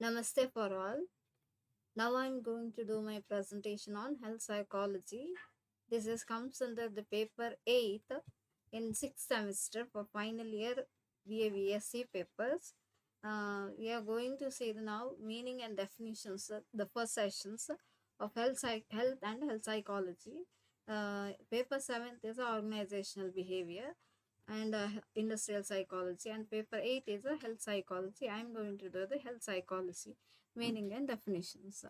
Namaste for all. Now I'm going to do my presentation on health psychology. This is comes under the paper 8 in 6th semester for final year BA papers. We are going to see the now meaning and definitions, the first sessions of health and health psychology. Paper 7th is organizational behavior and industrial psychology, and paper 8 is a health psychology. I am going to do the health psychology meaning and definitions.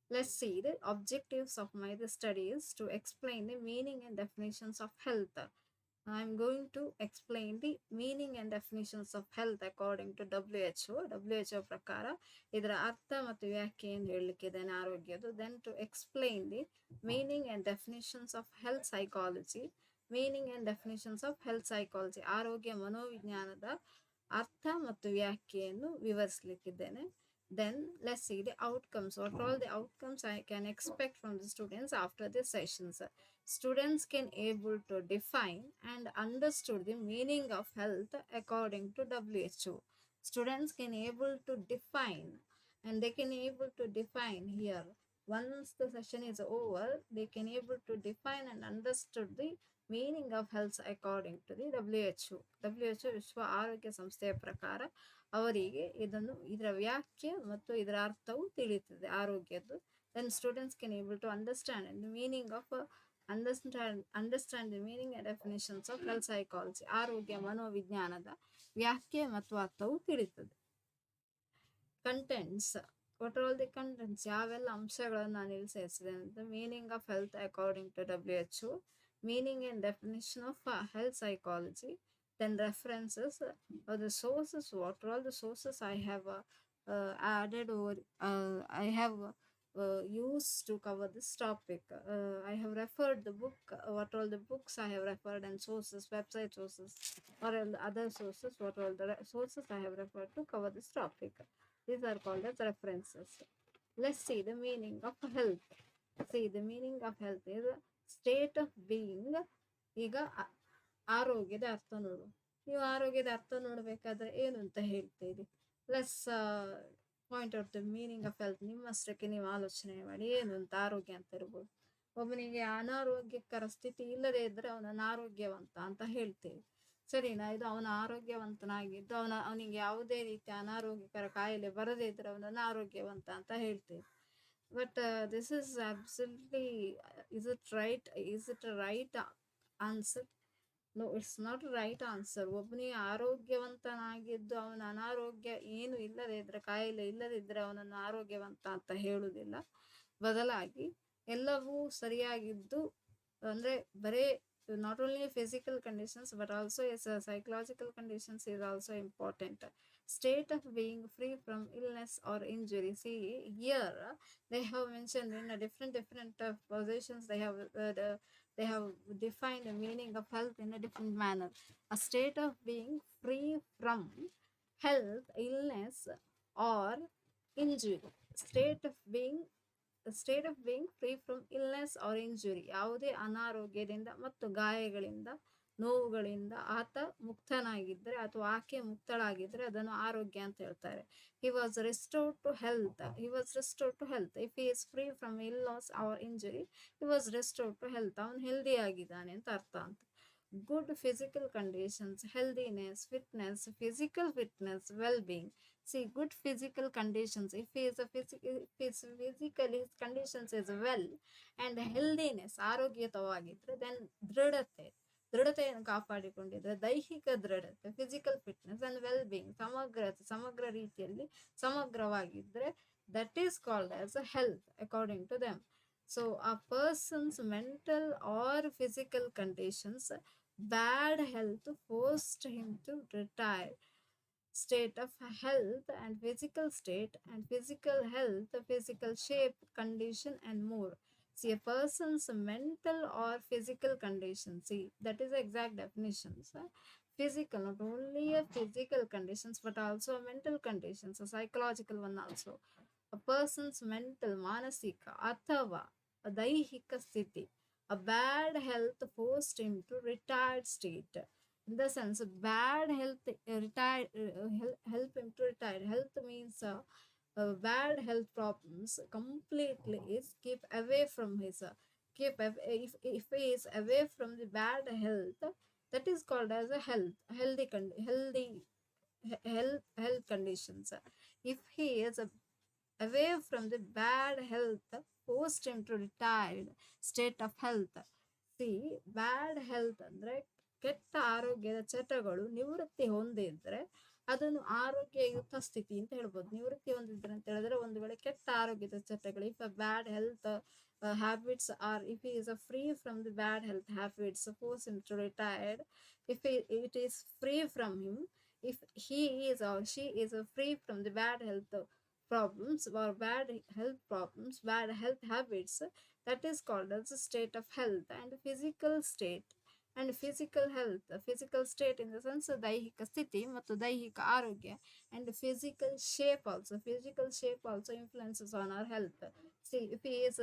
Let's see the objectives of my the study is to explain the meaning and definitions of health. I'm going to explain the meaning and definitions of health according to WHO ಪ್ರಕಾರ ಇದರ ಅರ್ಥ ಮತ್ತು ವ್ಯಾಖ್ಯೆ ಏನು ಹೇಳಲಿಕ್ಕಿದ್ದೇನೆ ಆರೋಗ್ಯದು. Then to explain the meaning and definitions of health psychology. Meaning and definitions of health psychology, ಆರೋಗ್ಯ ಮನೋವಿಜ್ಞಾನದ ಅರ್ಥ ಮತ್ತು ವ್ಯಾಖ್ಯೆಯನ್ನು ವಿವರಿಸಲಿಕ್ಕಿದ್ದೇನೆ. Then let's see the outcomes. What are all the outcomes I can expect from the students after the sessions? Students can able to define and understood the meaning of health according to WHO. Students can able to define, and they can able to define here. Once the session is over, they can able to define and understood the meaning of health according to the WHO. WHO ವಿಶ್ವ ಆರೋಗ್ಯ ಸಂಸ್ಥೆಯ ಪ್ರಕಾರ ಅವರಿಗೆ ಇದರ ವ್ಯಾಖ್ಯೆ ಮತ್ತು ಇದರ ಅರ್ಥವು ತಿಳಿಯುತ್ತದೆ ಆರೋಗ್ಯದ್ದು. Then students can able to understand the meaning of understand the meaning and definitions of health psychology. ಆರೋಗ್ಯ ಮನೋವಿಜ್ಞಾನದ ವ್ಯಾಖ್ಯೆ ಮತ್ತು ಅರ್ಥವು ತಿಳಿಯುತ್ತದೆ. Contents. What are all the contents, ಯಾವೆಲ್ಲ ಅಂಶಗಳನ್ನು ನಾನು ಇಲ್ಲಿ ಸೇರಿಸಿದೆ ಅಂತ. Meaning of health according to WHO, meaning and definition of health psychology, then references, the sources. What are all the sources I have added over, I have used to cover this topic. I have referred the book, what all the books I have referred, and sources, website sources, or other sources, what all the sources I have referred to cover this topic. These are called as references. Let's see the meaning of health. See, the meaning of health is a state of being. ಈಗ ಆರೋಗ್ಯದ ಅರ್ಥ ನೋಡು. ನೀವು ಆರೋಗ್ಯದ ಅರ್ಥ ನೋಡಬೇಕಾದ್ರೆ ಏನು ಅಂತ ಹೇಳ್ತೀರಿ? Let's point out the meaning of health. ನಿಮ್ಮಷ್ಟಕ್ಕೆ ನೀವು ಆಲೋಚನೆ ಮಾಡಿ ಏನು ಅಂತ ಆರೋಗ್ಯ ಅಂತ ಇರ್ಬೋದು. ಒಬ್ಬನಿಗೆ ಅನಾರೋಗ್ಯಕರ ಸ್ಥಿತಿ ಇಲ್ಲದೆ ಇದ್ರೆ ಅವನನ್ನು ಆರೋಗ್ಯವಂತ ಅಂತ ಹೇಳ್ತೇವೆ, ಸರಿನಾ? ಇದು ಅವನ ಆರೋಗ್ಯವಂತನಾಗಿದ್ದು ಅವನಿಗೆ ಯಾವುದೇ ರೀತಿಯ ಅನಾರೋಗ್ಯಕರ ಕಾಯಿಲೆ ಬರದೇ ಇದ್ರೆ ಅವನನ್ನು ಆರೋಗ್ಯವಂತ ಅಂತ ಹೇಳ್ತೇವೆ. But this is absolutely, is it right? Is it a right answer? No, it's not a right answer. ಒಬ್ಬನಿಗೆ ಆರೋಗ್ಯವಂತನಾಗಿದ್ದು ಅವನ ಅನಾರೋಗ್ಯ ಏನು ಇಲ್ಲದೆ ಇದ್ರೆ, ಕಾಯಿಲೆ ಇಲ್ಲದೆ ಇದ್ರೆ ಅವನನ್ನು ಆರೋಗ್ಯವಂತ ಅಂತ ಹೇಳುವುದಿಲ್ಲ. ಬದಲಾಗಿ ಎಲ್ಲವೂ ಸರಿಯಾಗಿದ್ದು, ಅಂದರೆ ಬರೇ not only physical conditions but also psychological conditions is also important. State of being free from illness or injury. See, here they have mentioned in a different positions. They have defined the meaning of health in a different manner. A state of being free from health, illness, or injury. State of being free from illness or injury. ಯಾವುದೇ ಅನಾರೋಗ್ಯದಿಂದ ಮತ್ತು ಗಾಯಗಳಿಂದ, ನೋವುಗಳಿಂದ ಆತ ಮುಕ್ತನಾಗಿದ್ದರೆ ಅಥವಾ ಆಕೆ ಮುಕ್ತಳಾಗಿದ್ದರೆ ಅದನ್ನು ಆರೋಗ್ಯ ಅಂತ ಹೇಳ್ತಾರೆ. He was restored to health. If he is free from illness or injury, he was restored to health. ಅವನು ಹೆಲ್ದಿ ಆಗಿದ್ದಾನೆ ಅಂತ ಅರ್ಥ ಅಂತ. Good physical conditions, healthiness, fitness, physical fitness, well-being. See, good physical conditions, if his physical his conditions is well, and healthiness, ಆರೋಗ್ಯತವಾಗಿದ್ರೆ, then ದೃಢತೆಯನ್ನು ಕಾಪಾಡಿಕೊಂಡಿದ್ರೆ, ದೈಹಿಕ ದೃಢತೆ, physical fitness and well being, ಸಮಗ್ರ ರೀತಿಯಲ್ಲಿ ಸಮಗ್ರವಾಗಿದ್ರೆ, that is called as a health according to them. So a person's mental or physical conditions, bad health forced him to retire. State of health and physical state, and physical health, physical shape, condition, and more. See, a person's mental or physical condition. See, that is the exact definitions. Physical, not only a physical conditions but also mental conditions, a psychological one also. A person's mental, ಮಾನಸಿಕ ಅಥವಾ ದೈಹಿಕ ಸ್ಥಿತಿ, a bad health forced him to retired state. In the sense, bad health help him to retire. Health means bad health problems completely is keep away from his if he is away from the bad health, that is called as a health conditions. If he is away from the bad health, forced him to retired state of health. C bad health ಅಂದ್ರೆ ಕೆಟ್ಟ ಆರೋಗ್ಯದ ಚಟಗಳು ನಿವೃತ್ತಿ ಹೊಂದಿದ್ರೆ ಅದನ್ನು ಆರೋಗ್ಯಯುತ ಸ್ಥಿತಿ ಅಂತ ಹೇಳ್ಬೋದು. ನಿವೃತ್ತಿ ಹೊಂದಿದ್ರೆ ಅಂತ ಹೇಳಿದ್ರೆ ಒಂದು ವೇಳೆ ಕೆಟ್ಟ ಆರೋಗ್ಯದ ಚಟಗಳು, if a bad health habits are, if he is free from the bad health habits, suppose him to retired, if it is free from him, if he is or she is free from the bad health problems or bad health habits, that is called as a state of health. And physical state and physical health, physical state in the sense ದೈಹಿಕ ಸ್ಥಿತಿ ಮತ್ತು ದೈಹಿಕ ಆರೋಗ್ಯ, and physical shape also influences on our health. See, if he is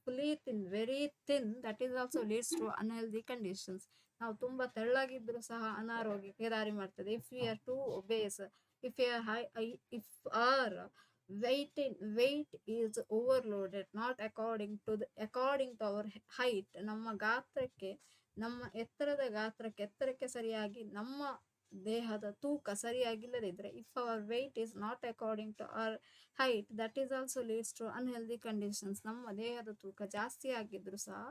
fully thin, very thin, that is also leads to unhealthy conditions. ನಾವು ತುಂಬಾ ತೆಳ್ಳಗಿದ್ರು ಸಹ ಅನಾರೋಗ್ಯಕ್ಕೆ ದಾರಿ ಮಾಡ್ತದೆ. If we are to obese, if we are high, if our weight is overloaded, not according to our height, ನಮ್ಮ ಗಾತ್ರಕ್ಕೆ, ನಮ್ಮ ಎತ್ತರಕ್ಕೆ ಸರಿಯಾಗಿ ನಮ್ಮ ದೇಹದ ತೂಕ ಸರಿಯಾಗಿಲ್ಲದಿದ್ರೆ, if our weight is not according to our height, that is also leads to unhealthy conditions. ನಮ್ಮ ದೇಹದ ತೂಕ ಜಾಸ್ತಿ ಆಗಿದ್ರು ಸಹ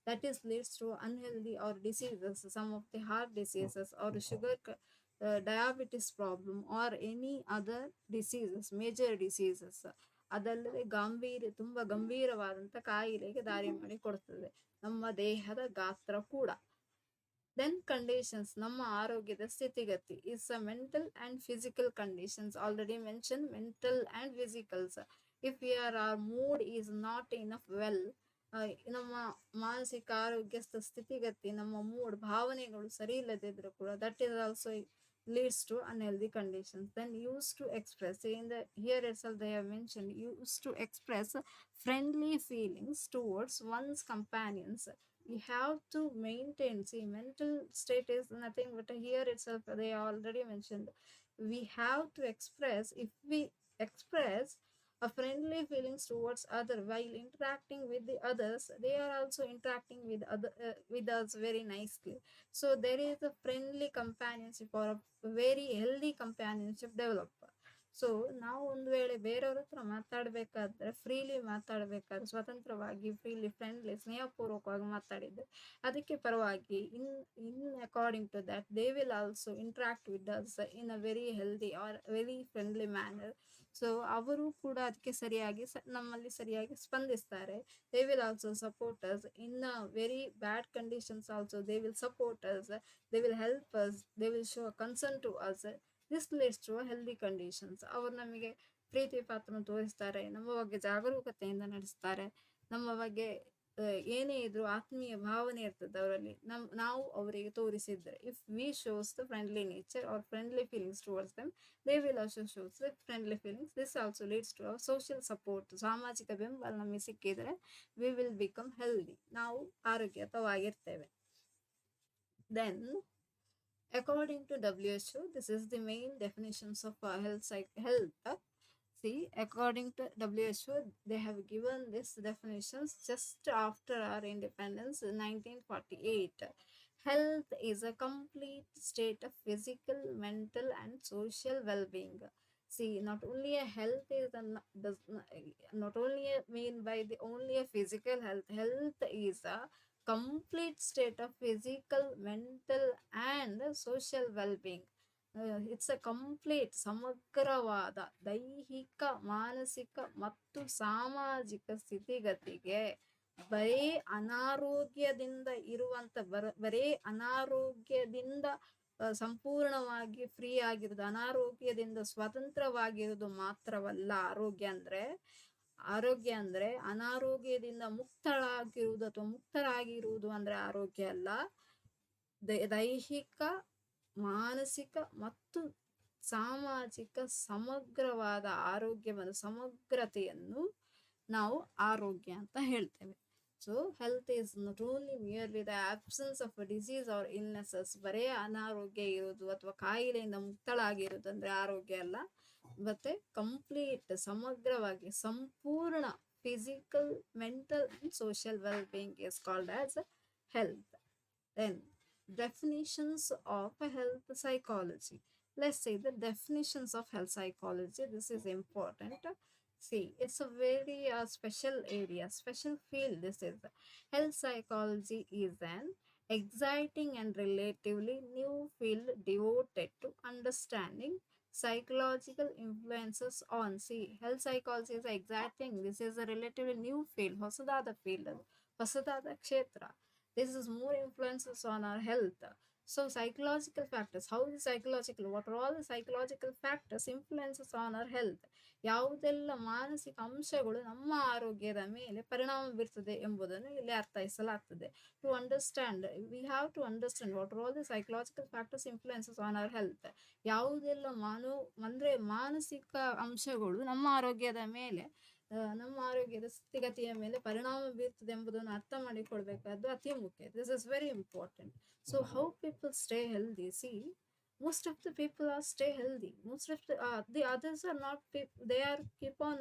that is leads to unhealthy or diseases, some of the heart diseases or sugar diabetes problem or any other diseases, major diseases. ಅದಲ್ಲದೆ ತುಂಬಾ ಗಂಭೀರವಾದಂಥ ಕಾಯಿಲೆಗೆ ದಾರಿ ಮಾಡಿ ಕೊಡ್ತದೆ ನಮ್ಮ ದೇಹದ ಗಾತ್ರ ಕೂಡ. ದೆನ್ ಕಂಡೀಷನ್ಸ್, ನಮ್ಮ ಆರೋಗ್ಯದ ಸ್ಥಿತಿಗತಿ is a mental and physical conditions. Already mention mental and physicals. If our mood is not enough well, ನಮ್ಮ ಮಾನಸಿಕ ಆರೋಗ್ಯದ ಸ್ಥಿತಿಗತಿ, ನಮ್ಮ ಮೂಡ್ ಭಾವನೆಗಳು ಸರಿ ಇಲ್ಲದಿದ್ರು ಕೂಡ that is also leads to unhealthy conditions. Then used to express, in the here itself they have mentioned, used to express friendly feelings towards one's companions. We have to maintain, see, mental state is nothing but here itself they already mentioned, we have to express, if we express a friendly feelings towards other while interacting with the others, they are also interacting with us very nicely. So there is a friendly companionship or a very healthy companionship develop. So ನಾವು ಒಂದು ವೇಳೆ ಬೇರೆಯವ್ರ ಹತ್ರ ಮಾತಾಡಬೇಕಾದ್ರೆ, freely ಮಾತಾಡಬೇಕಾದ್ರೆ, ಸ್ವತಂತ್ರವಾಗಿ freely friendly ಸ್ನೇಹಪೂರ್ವಕವಾಗಿ ಮಾತಾಡಿದ್ರೆ ಅದಕ್ಕೆ ಪರವಾಗಿ in according to that they will also interact with us in a very healthy or very friendly manner. So ಅವರು ಕೂಡ ಅದಕ್ಕೆ ಸರಿಯಾಗಿ ನಮ್ಮಲ್ಲಿ ಸರಿಯಾಗಿ ಸ್ಪಂದಿಸ್ತಾರೆ. They will also support us in a very bad conditions also they will support us, they will help us, they will show concern to us. This leads to healthy conditions. ಅವರು ನಮಗೆ ಪ್ರೀತಿ ಪಾತ್ರ ತೋರಿಸ್ತಾರೆ, ನಮ್ಮ ಬಗ್ಗೆ ಜಾಗರೂಕತೆಯಿಂದ ನಡೆಸ್ತಾರೆ, ನಮ್ಮ ಬಗ್ಗೆ ಏನೇ ಇದ್ರು ಆತ್ಮೀಯ ಭಾವನೆ ಇರ್ತದೆ ಅವರಲ್ಲಿ, ನಾವು ಅವರಿಗೆ ತೋರಿಸಿದ್ರೆ. If we shows the friendly nature or friendly feelings towards them, they will also shows the friendly feelings. This also leads to our social support. ಸಾಮಾಜಿಕ ಬೆಂಬಲ ನಮಗೆ ಸಿಕ್ಕಿದ್ರೆ ವಿ ವಿಲ್ ಬಿಕಮ್ ಹೆಲ್ದಿ, ನಾವು ಆರೋಗ್ಯಯುತವಾಗಿರ್ತೇವೆ. Then according to WHO, this is the main definitions of health. See, according to WHO, they have given these definitions just after our independence in 1948. Health is a complete state of physical, mental, and social well-being. See, not only a health does not only mean by the only a physical health. Health is a complete state of physical, mental, and social well-being. It's a complete ಸಮಗ್ರವಾದ ದೈಹಿಕ, ಮಾನಸಿಕ ಮತ್ತು ಸಾಮಾಜಿಕ ಸ್ಥಿತಿಗತಿಗೆ ಬರೀ ಅನಾರೋಗ್ಯದಿಂದ ಬರೀ ಅನಾರೋಗ್ಯದಿಂದ ಸಂಪೂರ್ಣವಾಗಿ ಫ್ರೀ ಆಗಿರೋದು, ಅನಾರೋಗ್ಯದಿಂದ ಸ್ವತಂತ್ರವಾಗಿರೋದು ಮಾತ್ರವಲ್ಲ ಆರೋಗ್ಯ ಅಂದ್ರೆ ಅನಾರೋಗ್ಯದಿಂದ ಮುಕ್ತರಾಗಿರುವುದು ಅಥವಾ ಮುಕ್ತರಾಗಿರುವುದು ಅಂದ್ರೆ ಆರೋಗ್ಯ ಅಲ್ಲ. ದೈಹಿಕ, ಮಾನಸಿಕ ಮತ್ತು ಸಾಮಾಜಿಕ ಸಮಗ್ರವಾದ ಆರೋಗ್ಯವನ್ನು, ಸಮಗ್ರತೆಯನ್ನು ನಾವು ಆರೋಗ್ಯ ಅಂತ ಹೇಳ್ತೇವೆ. So health is not only merely the absence of disease or illnesses. ಬರೇ ಅನಾರೋಗ್ಯ ಇರೋದು ಅಥವಾ ಕಾಯಿಲೆಯಿಂದ ಮುಕ್ತಳಾಗಿರೋದು ಅಂದ್ರೆ ಆರೋಗ್ಯ ಅಲ್ಲ. ಮತ್ತೆ ಕಂಪ್ಲೀಟ್ ಸಮಗ್ರವಾಗಿ ಸಂಪೂರ್ಣ physical mental and social well being is called as health. Then definitions of health psychology. Let's see the definitions of health psychology. This is important. See, it's a very special area, special field. This is health psychology is an exciting and relatively new field devoted to understanding psychological influences on. See, health psychology is exciting. This is a relatively new field, ಹೊಸದಾದ field, ಹೊಸದಾದ ಕ್ಷೇತ್ರ. This is more influences on our health. So psychological factors, how is psychological, what are all the psychological factors influences on our health, ಯಾವುದೆಲ್ಲ ಮಾನಸಿಕ ಅಂಶಗಳು ನಮ್ಮ ಆರೋಗ್ಯದ ಮೇಲೆ ಪರಿಣಾಮ ಬೀರ್ತದೆ ಎಂಬುದನ್ನು ಇಲ್ಲಿ ಅರ್ಥೈಸಲಾಗ್ತದೆ. To understand, we have to understand what are all the psychological factors influences on our health. ಯಾವುದೆಲ್ಲ ಅಂದ್ರೆ ಮಾನಸಿಕ ಅಂಶಗಳು ನಮ್ಮ ಆರೋಗ್ಯದ ಮೇಲೆ, ನಮ್ಮ ಆರೋಗ್ಯದ ಸ್ಥಿತಿಗತಿಯ ಮೇಲೆ ಪರಿಣಾಮ ಬೀರ್ತದೆ ಎಂಬುದನ್ನು ಅರ್ಥ ಮಾಡಿಕೊಳ್ಬೇಕಾದ್ದು ಅತಿ ಮುಖ್ಯ. This is very important. So how people stay healthy? C, most of the people are stay healthy, most of the others are not, they are keep on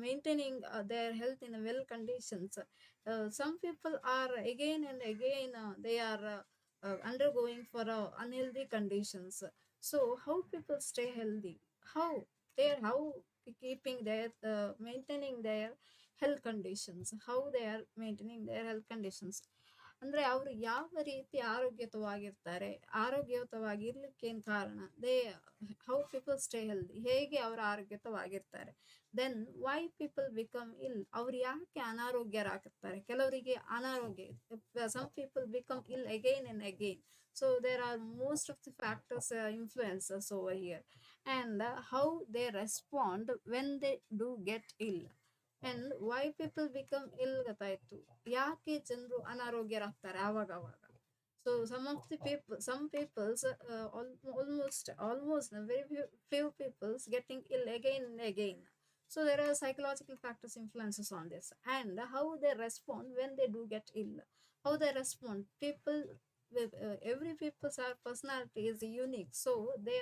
maintaining their health in a well conditions. Some people are again and again they are undergoing for unhealthy conditions. So how people stay healthy, how they are, how keeping their maintaining their health conditions, how they are maintaining their health conditions ಅಂದ್ರೆ ಅವರು ಯಾವ ರೀತಿ ಆರೋಗ್ಯಯುತವಾಗಿರ್ತಾರೆ, ಆರೋಗ್ಯಯುತವಾಗಿರ್ಲಿಕ್ಕೆ ಏನ್ ಕಾರಣ, they how people stay healthy, ಹೇಗೆ ಅವರು ಆರೋಗ್ಯಯುತವಾಗಿರ್ತಾರೆ. Then why people become ಇಲ್, ಅವ್ರು ಯಾಕೆ ಅನಾರೋಗ್ಯರಾಗುತ್ತಾರೆ, ಕೆಲವರಿಗೆ ಅನಾರೋಗ್ಯ, ಸಮ್ ಪೀಪಲ್ ಬಿಕಮ್ ಇಲ್ again and again. So there are most of the factors influences over here, and how they respond when they do get ill. And why people become ill ಗೊತ್ತಾಯ್ತು, ಯಾಕೆ ಜನರು ಅನಾರೋಗ್ಯರಾಗ್ತಾರೆ ಆವಾಗ ಅವಾಗ. So some of the people, some peoples, almost very few people's getting ill again and again. So there are psychological factors influences on this, and how they respond when they do get ill, how they respond. People with every people's personality is unique, so they,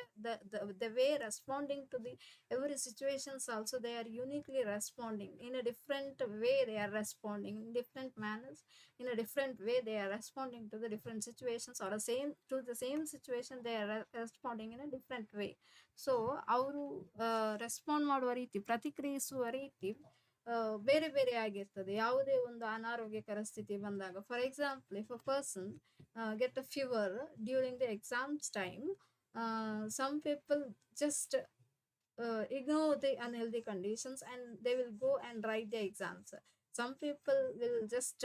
the way responding to the every situations also, they are uniquely responding in a different way, they are responding in different manners, in a different way they are responding to the different situations, or the same to the same situation they are responding in a different way. So ಅವರು respond ಮಾಡುವ ರೀತಿ, ಪ್ರತಿಕ್ರಿಯಿಸುವ ರೀತಿ ಬೇರೆ ಬೇರೆ ಆಗಿರ್ತದೆ ಯಾವುದೇ ಒಂದು ಅನಾರೋಗ್ಯಕರ ಸ್ಥಿತಿ ಬಂದಾಗ. For example, if a person get a fever during the exams time, some people just ignore the unhealthy conditions and they will go and write the exams. Some people will just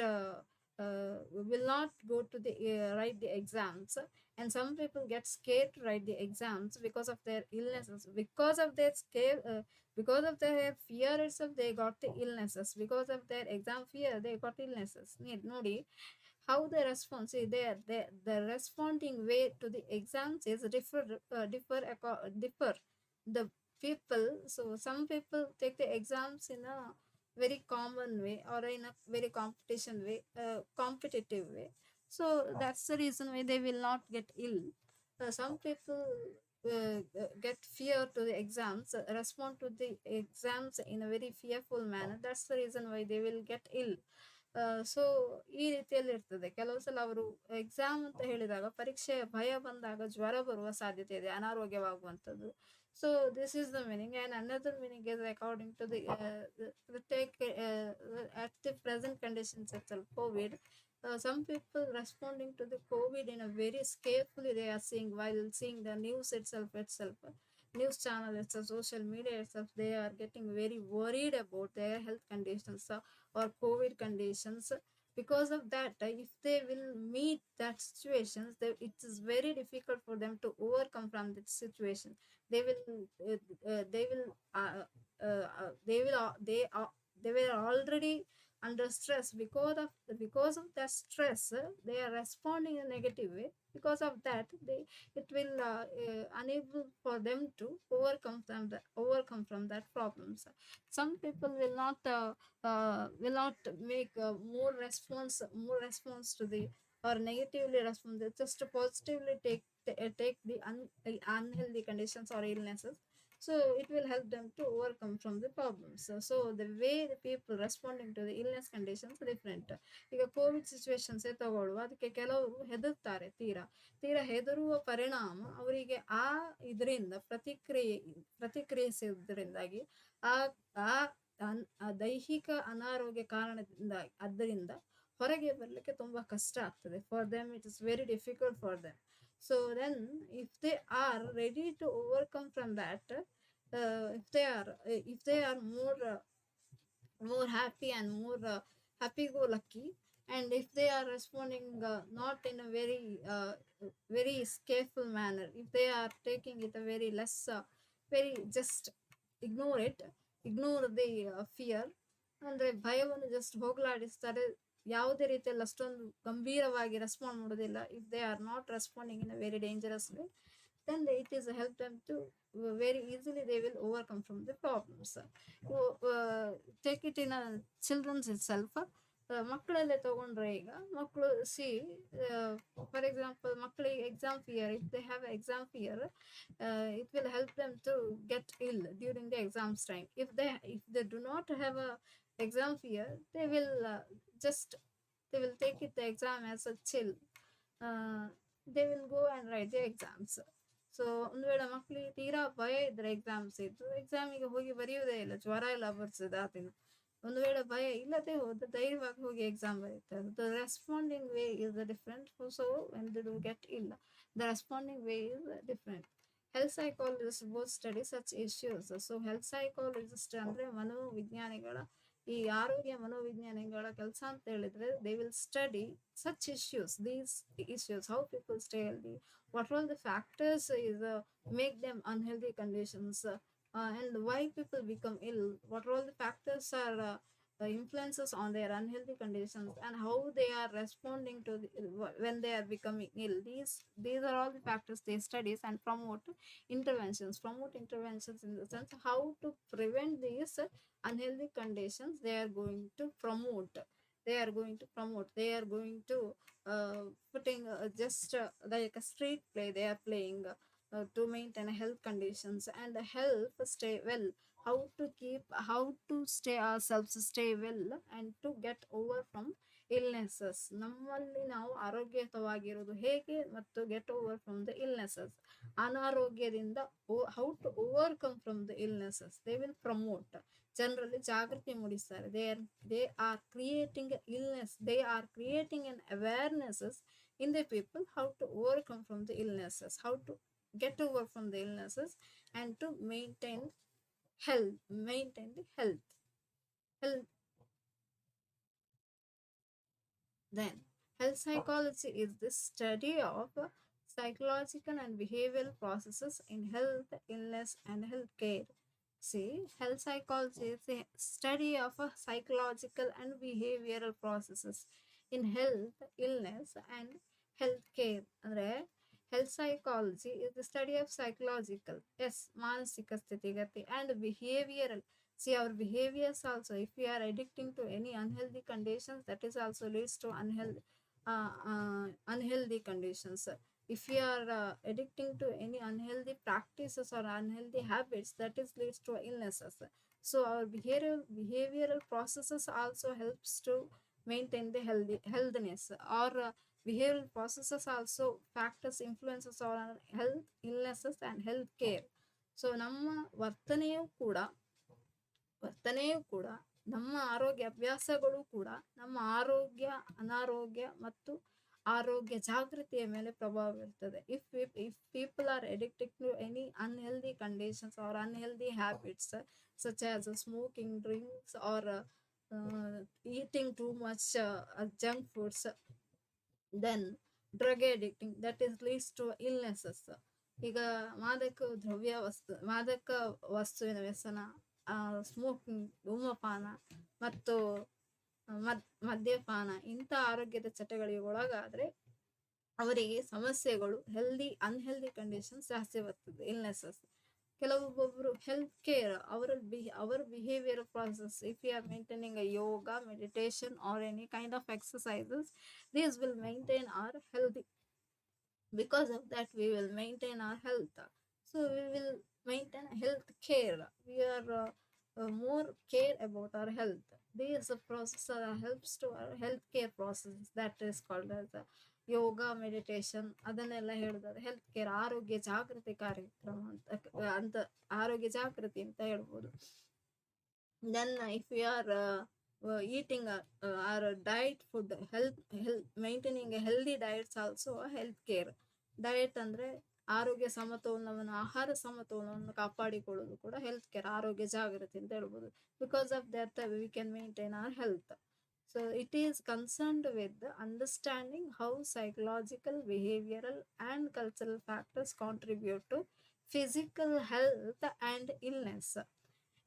will not go to the write the exams, and some people get scared to write the exams because of their illnesses, because of their scare, because of their fear itself they got the illnesses, because of their exam fear they got illnesses. Nodi how they respond. See, the responding way to the exams is differ the people. So some people take the exams in a very common way, or in a very competitive way. So that's the reason why they will not get ill. Some people get fear to the exams, respond to the exams in a very fearful manner. That's the reason why they will get ill. So ಈ ರೀತಿಯಲ್ಲಿ ಇರ್ತದೆ. ಕೆಲವು ಸಲ ಅವರು exam ಅಂತ ಹೇಳಿದಾಗ, ಪರೀಕ್ಷೆ ಭಯ ಬಂದಾಗ ಜ್ವರ ಬರುವ ಸಾಧ್ಯತೆ ಇದೆ, ಅನಾರೋಗ್ಯವಾಗುವಂಥದ್ದು. So this is the meaning. And another meaning is according to the take at the present conditions itself, COVID. Some people responding to the COVID in a very scarefully they are seeing, while seeing the news itself, news channel itself, social media itself, they are getting very worried about their health conditions or COVID conditions. Because of that, if they will meet that situations, it is very difficult for them to overcome from that situation. They will they will they will they were already under stress. Because of that stress, they are responding in a negative way. Because of that, it will unable for them to overcome from that problems. Some people will not make more response to the, or negatively respond. They just positively take the unhealthy conditions or illnesses. So it will help them to overcome from the problems. So the way the people responding to the illness conditions different. ಈಗ Covid situations ತಗೊಳ್ಳುವ, ಅದಕ್ಕೆ ಕೆಲವರು ಹೆದರ್ತಾರೆ, ತೀರಾ ಹೆದರುವ ಪರಿಣಾಮ ಅವರಿಗೆ ಆ ಇದರಿಂದ ಪ್ರತಿಕ್ರಿಯಿಸಿದ್ರಿಂದಾಗಿ ಆ ಆ ಆ ದೈಹಿಕ ಅನಾರೋಗ್ಯ ಕಾರಣದಿಂದ ಅದರಿಂದ ಹೊರಗೆ ಬರಲಿಕ್ಕೆ ತುಂಬಾ ಕಷ್ಟ ಆಗ್ತದೆ. For them it is very difficult for them. So then if they are ready to overcome from that, if they are more happy and more happy go lucky, and if they are responding not in a very careful manner, if they are taking it a very less very just ignore it, ignore the fear, ಅಂದ್ರೆ ಭಯವನ್ನು just ಹೋಗಲಾಡಿಸ್ತಾರೆ, ಯಾವುದೇ ರೀತಿಯಲ್ಲಿ ಅಷ್ಟೊಂದು ಗಂಭೀರವಾಗಿ respond ಮಾಡೋದಿಲ್ಲ. If they are not responding in a very dangerous way, then it is help them to very easily they will overcome from the problems. So, take it in a children's itself. ಮಕ್ಕಳಲ್ಲೇ ತಗೊಂಡ್ರೆ, ಈಗ ಮಕ್ಕಳು C for example ಮಕ್ಕಳಿಗೆ exam fear, if they have exam fear, it will help them to get ill during the exams time. If they do not have a exam fear, just they will take it the exam as a chill. They will go and write the exams. So ಒಂದು ವೇಳೆ ಮಕ್ಕಳಿಗೆ ತೀರಾ ಭಯ ಇದ್ರೆ exams ಇದ್ದು ಎಕ್ಸಾಮಿಗೆ ಹೋಗಿ ಬರೆಯುವುದೇ ಇಲ್ಲ, ಜ್ವರ ಎಲ್ಲ ಬರ್ತದೆ ಆ ದಿನ. ಒಂದು ವೇಳೆ ಭಯ ಇಲ್ಲದೆ ಹೋದ ಧೈರ್ಯವಾಗಿ ಹೋಗಿ ಎಕ್ಸಾಮ್ ಬರೀತಾರೆ. The responding way is different. So when they do get ill, the responding way is different. Health psychologist both study such issues. So health psychologist ಅಂದ್ರೆ ಮನೋವಿಜ್ಞಾನಿಗಳ, ಈ ಆರೋಗ್ಯ ಮನೋವಿಜ್ಞಾನಿಗಳ ಕೆಲಸ ಅಂತ ಹೇಳಿದ್ರೆ, they will study such issues, these issues, how people stay healthy, what all the factors is make them unhealthy conditions, and why people become ill, what all the factors are influences on their unhealthy conditions, and how they are responding to when they are becoming ill. These are all the factors they studies and promote interventions in the sense how to prevent these unhealthy conditions they are going to putting just like a street play they are playing to maintain health conditions and help stay well, how to stay ourselves stay well and to get over from illnesses. ನಮ್ಮಲ್ಲಿ ನಾವು ಆರೋಗ್ಯಯುತವಾಗಿರುವುದು ಹೇಗೆ ಮತ್ತು get over from the illnesses, ಅನಾರೋಗ್ಯದಿಂದ how to overcome from the illnesses they will promote. ಜನರಲ್ಲಿ ಜಾಗೃತಿ ಮೂಡಿಸ್ತಾರೆ. they are creating illness, they are creating an awarenesses in the people how to overcome from the illnesses, how to get over from the illnesses and to maintain the health. Then health psychology is the study of psychological and behavioral processes in health, illness and healthcare. See, health psychology is the study of psychological and behavioral processes in health, illness and healthcare. ಅಂದ್ರೆ health psychology is the study of psychological, yes, ಮಾನಸಿಕ ಸ್ಥಿತಿಗತಿ, and behavioral. See, our behaviors also, if we are addicting to any unhealthy conditions, that is also leads to unhealthy conditions. If we are addicting to any unhealthy practices or unhealthy habits, that is leads to illnesses. So our behavioral processes also helps to maintain the healthiness, or behavioral processes also factors influences on health, illnesses and health care. So ನಮ್ಮ ವರ್ತನೆಯೂ ಕೂಡ ನಮ್ಮ ಆರೋಗ್ಯ ಅಭ್ಯಾಸಗಳು ಕೂಡ ನಮ್ಮ ಆರೋಗ್ಯ, ಅನಾರೋಗ್ಯ ಮತ್ತು ಆರೋಗ್ಯ ಜಾಗೃತಿಯ ಮೇಲೆ ಪ್ರಭಾವ ಬೀರ್ತದೆ. if people are addicted to any unhealthy conditions or unhealthy habits such as smoking, drinks or eating too much junk foods, then drug addicting, that is leads to illnesses. ಈಗ ಮಾದಕ ವಸ್ತುವಿನ ವ್ಯಸನ, ಸ್ಮೋಕಿಂಗ್, ಧೂಮಪಾನ ಮತ್ತು ಮದ್ಯಪಾನ ಇಂಥ ಆರೋಗ್ಯದ ಚಟಗಳಿಗೆ ಒಳಗಾದ್ರೆ ಅವರಿಗೆ ಸಮಸ್ಯೆಗಳು ಅನ್ಹೆಲ್ದಿ ಕಂಡೀಷನ್ಸ್ ಜಾಸ್ತಿ ಬರ್ತದೆ, ಇಲ್ನೆಸಸ್. ಕೆಲವೊಬ್ಬೊಬ್ರು ಹೆಲ್ತ್ ಕೇರ್ ಅವರ behaviour process, if you are maintaining a yoga, meditation or any kind of exercises, these will maintain our healthy. Because of that we will maintain our health. So we will maintain health care. We are more care about our health. This process helps to our healthcare process that is called as yoga meditation ಅದನ್ನೆಲ್ಲ ಹೇಳಿದ್ರೆ health care ಆರೋಗ್ಯ ಜಾಗೃತಿ ಕಾರ್ಯಕ್ರಮ ಅಂತ ಆರೋಗ್ಯ ಜಾಗೃತಿ ಅಂತ ಹೇಳ್ಬೋದು. Then if we are eating our diet food, health maintaining a healthy diets also health care. Diet ಅಂದ್ರೆ ಆರೋಗ್ಯ ಸಮತೋಲನವನ್ನು ಆಹಾರ ಸಮತೋಲನವನ್ನು ಕಾಪಾಡಿಕೊಳ್ಳೋದು ಕೂಡ ಹೆಲ್ತ್ ಕೇರ್ ಆರೋಗ್ಯ ಜಾಗೃತಿ ಅಂತ ಹೇಳ್ಬೋದು. Because of that we can maintain our health. So it is concerned with the understanding how psychological, behavioral, and cultural factors contribute to physical health and illness.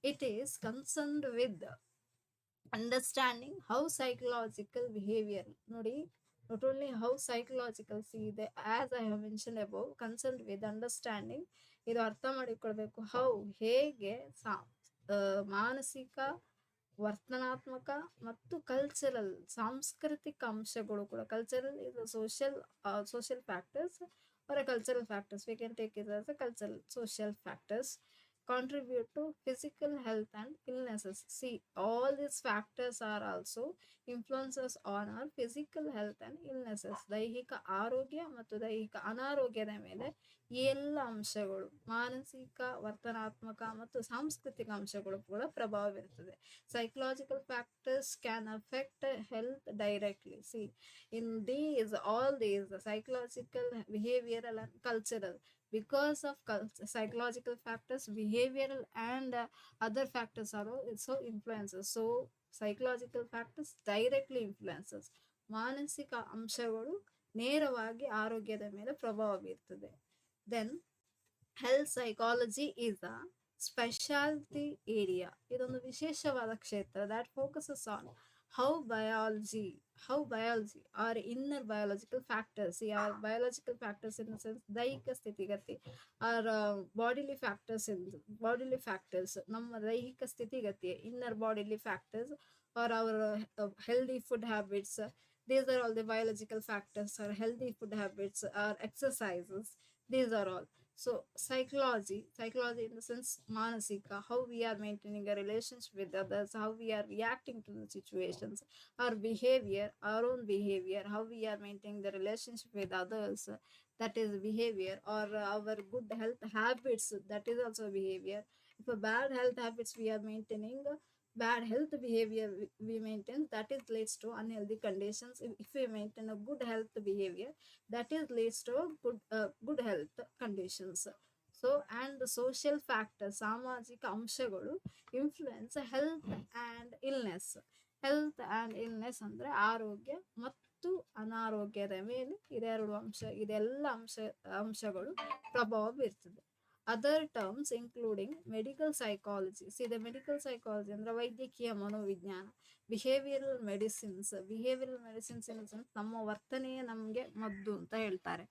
It is concerned with understanding how psychological behavior, ನೋಡಿ, not only how psychological, see the as I have mentioned above, concerned with understanding, ಇದು ಅರ್ಥ ಮಾಡಿಕೊಳ್ಬೇಕು. How ಹೇಗೆ ಮಾನಸಿಕ, ವರ್ತನಾತ್ಮಕ ಮತ್ತು cultural ಸಾಂಸ್ಕೃತಿಕ ಅಂಶಗಳು ಕೂಡ, ಕಲ್ಚರಲ್ ಇದು social factors or a cultural factors, we can take it as a cultural social factors contribute to physical health and illnesses. See, all these factors are also influences on our physical health and illnesses. ದೈಹಿಕ ಆರೋಗ್ಯ ಮತ್ತು ದೈಹಿಕ ಅನಾರೋಗ್ಯದ ಮೇಲೆ ಈ ಎಲ್ಲ ಅಂಶಗಳು, ಮಾನಸಿಕ, ವರ್ತನಾತ್ಮಕ ಮತ್ತು ಸಾಂಸ್ಕೃತಿಕ ಅಂಶಗಳು ಕೂಡ ಪ್ರಭಾವ ಬೀರುತ್ತದೆ. Psychological factors can affect health directly. See, in all these psychological, behavioral, and cultural, because of psychological factors, behavioral, and other factors are also influences. So psychological factors directly influences, ಮಾನಸಿಕ ಅಂಶಗಳು ನೇರವಾಗಿ ಆರೋಗ್ಯದ ಮೇಲೆ ಪ್ರಭಾವ ಬೀರ್ತದೆ. Then health psychology is a speciality area. ಇದೊಂದು ವಿಶೇಷವಾದ ಕ್ಷೇತ್ರ that focuses on how biology or inner biological factors, our biological factors in the sense ದೈಹಿಕ ಸ್ಥಿತಿಗತಿ, or bodily factors ನಮ್ಮ ದೈಹಿಕ ಸ್ಥಿತಿಗತಿ, inner bodily factors, or our healthy food habits. These are all the biological factors, or healthy food habits, or exercises. These are all. So psychology in the sense manasika, how we are maintaining a relationship with others, how we are reacting to the situations, our behavior, our own behavior, how we are maintaining the relationship with others, that is behavior, or our good health habits, that is also behavior. If a bad health habits we are maintaining, bad health behavior we maintain, that is leads to unhealthy conditions. If we maintain a good health behavior, that is leads to good health conditions. So and the social factors, ಸಾಮಾಜಿಕ ಅಂಶಗಳು influence health and illness. Health and illness ಅಂದರೆ ಆರೋಗ್ಯ ಮತ್ತು ಅನಾರೋಗ್ಯದ ಮೇಲೆ ಇದೆಲ್ಲ ಅಂಶಗಳು ಪ್ರಭಾವ ಬೀರ್ತದೆ. Other terms including medical psychology. The medical psychology ಅಂದರೆ ವೈದ್ಯಕೀಯ ಮನೋವಿಜ್ಞಾನ. ಬಿಹೇವಿಯರಲ್ ಮೆಡಿಸಿನ್ಸ್ ಇನ್ ಸೆನ್ಸ್ ನಮ್ಮ ವರ್ತನೆಯೇ ನಮಗೆ ಮದ್ದು ಅಂತ ಹೇಳ್ತಾರೆ.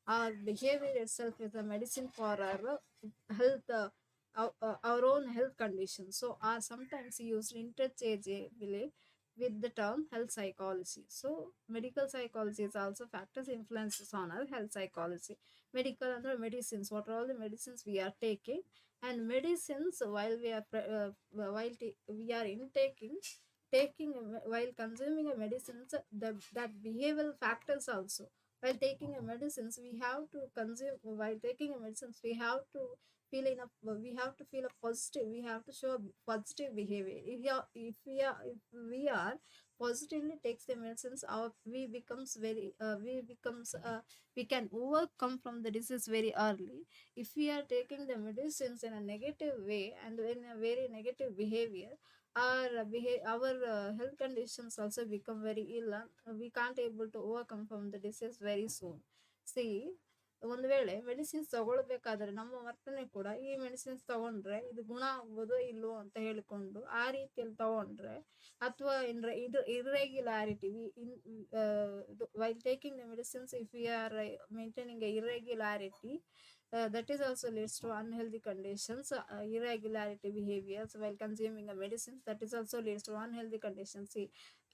Our behavior itself is a medicine for our health, our own health conditions. So are sometimes used interchangeably with the term health psychology. So medical psychology is also factors influences on our health psychology. Medical and medicines, what are all the medicines we are taking, and medicines while we are we are taking while consuming a medicines, that behavioral factors also. While taking a medicines, we have to consume, while taking a medicines, we have to feel a positive, we have to show a positive behavior. If we are positively takes the medicines, we can overcome from the disease very early. If we are taking the medicines in a negative way and in a very negative behavior, our health conditions also become very ill, and we can't able to overcome from the disease very soon. See, ಒಂದು ವೇಳೆ medicines ತಗೊಳ್ಬೇಕಾದ್ರೆ ನಮ್ಮ ವರ್ತನೆ ಕೂಡ ಈ medicines ತಗೊಂಡ್ರೆ ಇದು ಗುಣ ಆಗ್ಬೋದು ಇಲ್ವೋ ಅಂತ ಹೇಳಿಕೊಂಡು ಆ ರೀತಿಯಲ್ಲಿ ತಗೊಂಡ್ರೆ, ಅಥವಾ ಇದು irregularity while taking the medicines, if we R maintaining A irregularity, that is also leads to unhealthy conditions. Irregularity behaviors while consuming a medicine, that is also leads to unhealthy conditions. See,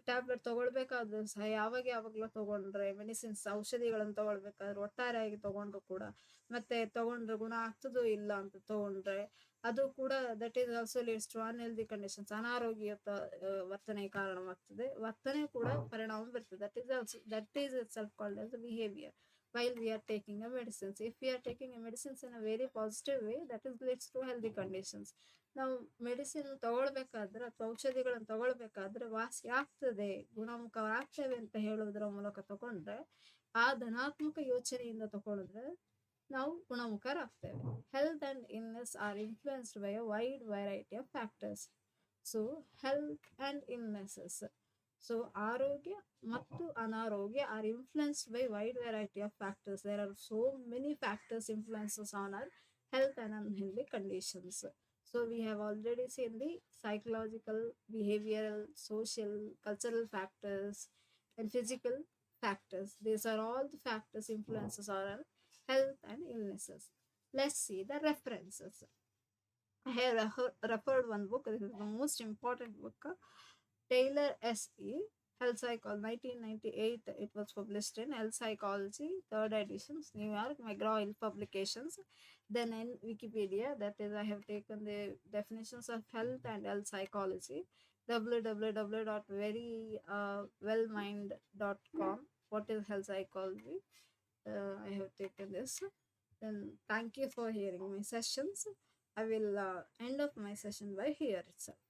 tablet ತಗೊಳ್ಬೇಕಾದ್ರೂ ಸಹ ಯಾವಾಗಲೂ ತಗೊಂಡ್ರೆ, medicines ಔಷಧಿಗಳನ್ನು ತಗೊಳ್ಬೇಕಾದ್ರೆ ಒಟ್ಟಾರೆಯಾಗಿ ತಗೊಂಡ್ರು ಕೂಡ, ಮತ್ತೆ ತಗೊಂಡ್ರೆ ಗುಣ ಆಗ್ತದೋ ಇಲ್ಲ ಅಂತ ತಗೊಂಡ್ರೆ ಅದು ಕೂಡ that is also leads to unhealthy conditions, ಅನಾರೋಗ್ಯಯುತ ವರ್ತನೆಗೆ ಕಾರಣವಾಗ್ತದೆ. ವರ್ತನೆ ಕೂಡ ಪರಿಣಾಮ ಬರ್ತದೆ. That is itself called as behaviour while we are taking a medicines. If we are taking a medicines in a very positive way, that is leads to healthy conditions. ನಾವು medicine ತಗೊಳ್ಬೇಕಾದ್ರೆ ಅಥವಾ ಔಷಧಿಗಳನ್ನು ತಗೊಳ್ಬೇಕಾದ್ರೆ ವಾಸಿ ಆಗ್ತದೆ, ಗುಣಮುಖರಾಗ್ತೇವೆ ಅಂತ ಹೇಳೋದ್ರ ಮೂಲಕ ತಗೊಂಡ್ರೆ, ಆ ಧನಾತ್ಮಕ ಯೋಚನೆಯಿಂದ ತಗೊಂಡ್ರೆ ನಾವು ಗುಣಮುಖರಾಗ್ತೇವೆ. Health and illness are influenced by a wide variety of factors. So health and illnesses, so ಆರೋಗ್ಯ ಮತ್ತು ಅನಾರೋಗ್ಯ are influenced by wide variety of factors. There are so many factors influences on our health and unhealthy conditions. So we have already seen the psychological, behavioral, social, cultural factors and physical factors. These are all the factors influences our health and illnesses. Let's see the references. I have referred one book. This is the most important book. Taylor S.E. Health Psychology, 1998. It was published in Health Psychology, third edition, New York, McGraw-Hill Publications. Then in Wikipedia, that is, I have taken the definitions of health and health psychology, www.verywellmind.com. What is health psychology? I have taken this. Then thank you for hearing my sessions. I will end up my session by here itself.